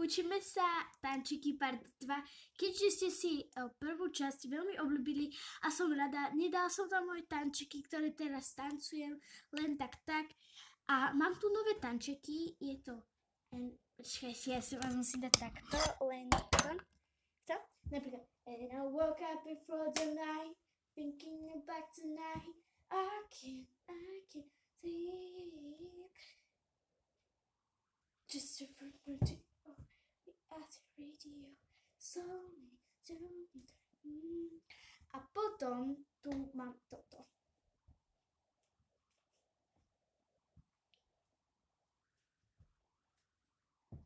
Učíme sa tančíky part 2. Keďže ste si prvú časť veľmi obľúbili a som rada, nedala som tam moje tančíky, ktoré teraz tancujem len tak. A mám tu nové tančíky, je to... Počkajte, ja si vás musím dať takto, len takto. Napríklad And I woke up before the night, thinking about tonight. I can't sleep. Just a frequency of the radio. Slowly. A potom tu mám toto.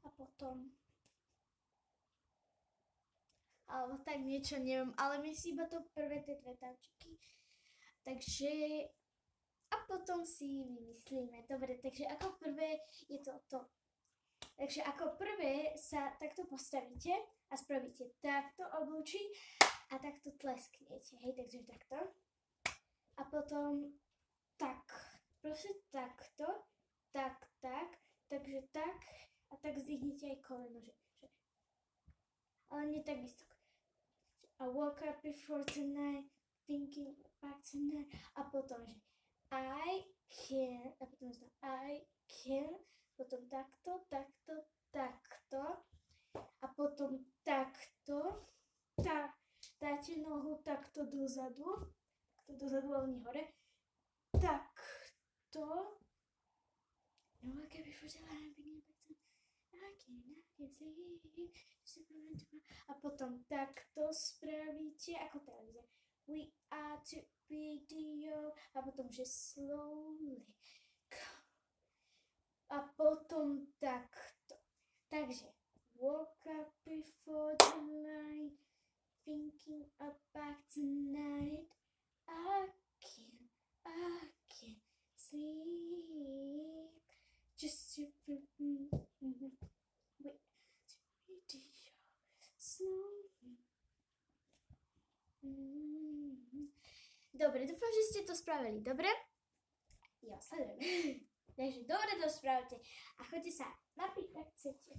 A potom alebo tak niečo, neviem, ale my si iba to prvé tie dve tančíky. Takže a potom si vymyslíme. Dobre, takže ako prvé je to. Takže ako prvé sa takto postavíte a spravíte takto oblúči a takto tlesknete. Hej, takže takto. A potom tak. Proste takto. Takže tak. A tak zdvihnite aj koleno, že. Ale nie tak vysoko. I woke up before tonight, thinking about tonight. A potom, že I can, a potom znamená I can, potom takto. A potom takto. Dáte nohu takto dozadu, ale nie hore. Takto. I woke up before tonight, thinking about tonight. I can see. A potom takto spravíte, ako televízia. We are to video. A potom, že slowly. A potom takto. Takže woke up before the night, thinking about tonight. I can sleep. Just to Dobre, dúfam, že ste to spravili. Dobre? Ja, sledujem. Takže dobre to spravte a choďte sa napiť, ak chcete.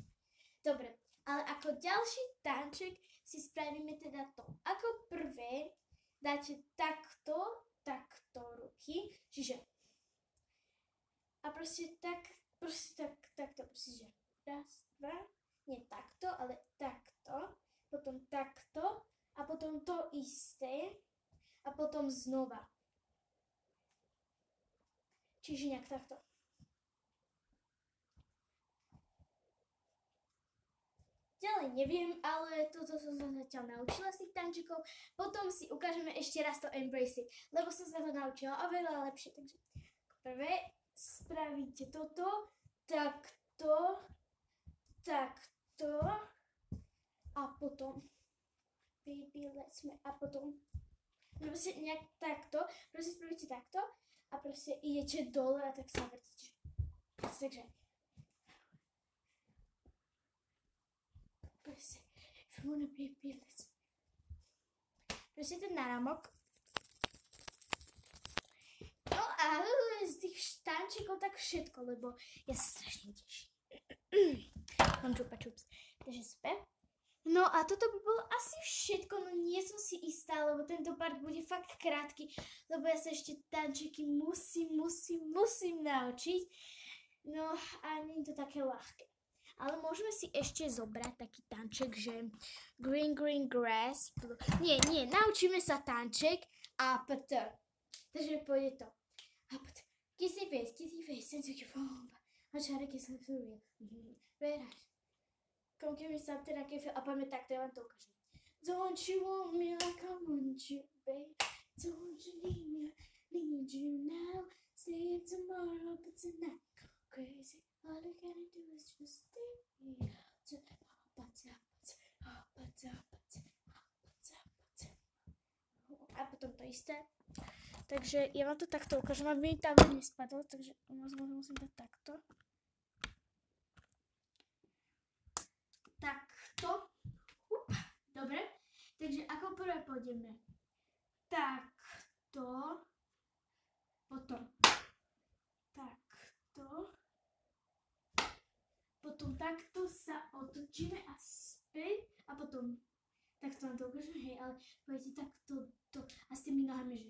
Dobre, ale ako ďalší tanček si spravíme teda to. Ako prvé dáte takto ruky, čiže a proste takto, že raz, dva, nie takto, ale takto, potom takto a potom to isté a potom znova. Čiže nejak takto. Ďalej neviem, ale toto som sa zatiaľ naučila z tých tančikov. Potom si ukážeme ešte raz to embrace it, lebo som sa to naučila oveľa lepšie. Takže prvé spravíte toto, takto a potom baby let's me a potom proste nejak takto, proste spravíte takto a proste idete dole a tak sa vrtíte. Takže proste if you wanna baby let's me. Proste ten náramok. No a z tých štančíkov tak všetko, lebo ja sa strašne teším. Mám čupa čups. Takže spe. No a toto by bolo asi všetko, no nie som si istá, lebo tento part bude fakt krátky, lebo ja sa ešte tančíky musím naučiť. No a nie je to také ľahké. Ale môžeme si ešte zobrať taký tanček, že green grass. Nie, naučíme sa tanček a pt. Takže pôjde to. A pt. Kissy face, sense of your phone. I try to kiss like real. Red eyes. Come give me something I can feel. A poďme takto, ja vám to ukážem. Don't you want me like I want you, babe? Don't you need me? Need you now. See it tomorrow, but tonight go crazy. All I gotta do is just stay here. A potom to isté. Takže ja vám to takto ukážem, aby mi tam nespadlo, takže musím dať takto. Takto. Dobre. Takže ako prvé pôjdeme takto, potom takto, potom takto sa otočíme vám to ukážem, hej, ale poviete tak to a s tými nohami, že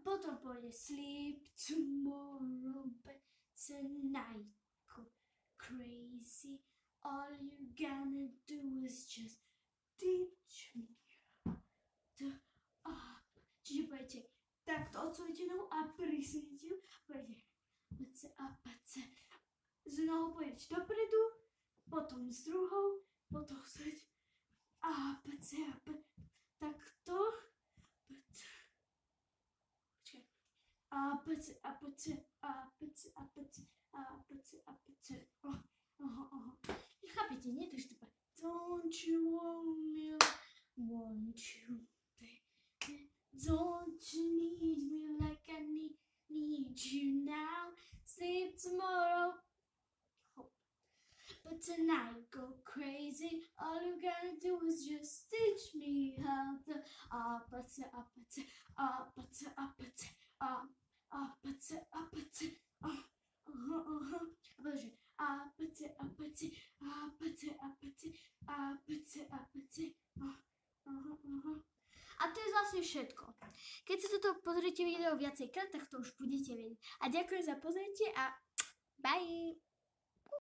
potom pôjde sleep tomorrow, but tonight go crazy. All you gonna do is just teach me the up. Čiže poviete, takto odsúvite nohu a prisúvite, poviete pace. Z nohou pôjdete dopredu, potom s druhou, potom odsúvite pace. Takto. Chápete, nie? Takže to bude don't you want me, want you, baby. Don't you need me like I need you now. Sleep tomorrow, but tonight go crazy. All you gotta do is just teach me how to A to je vlastne všetko. Keď sa toto pozriete video viacejkrát, tak to už budete vedieť. A ďakujem za pozrietie a bye!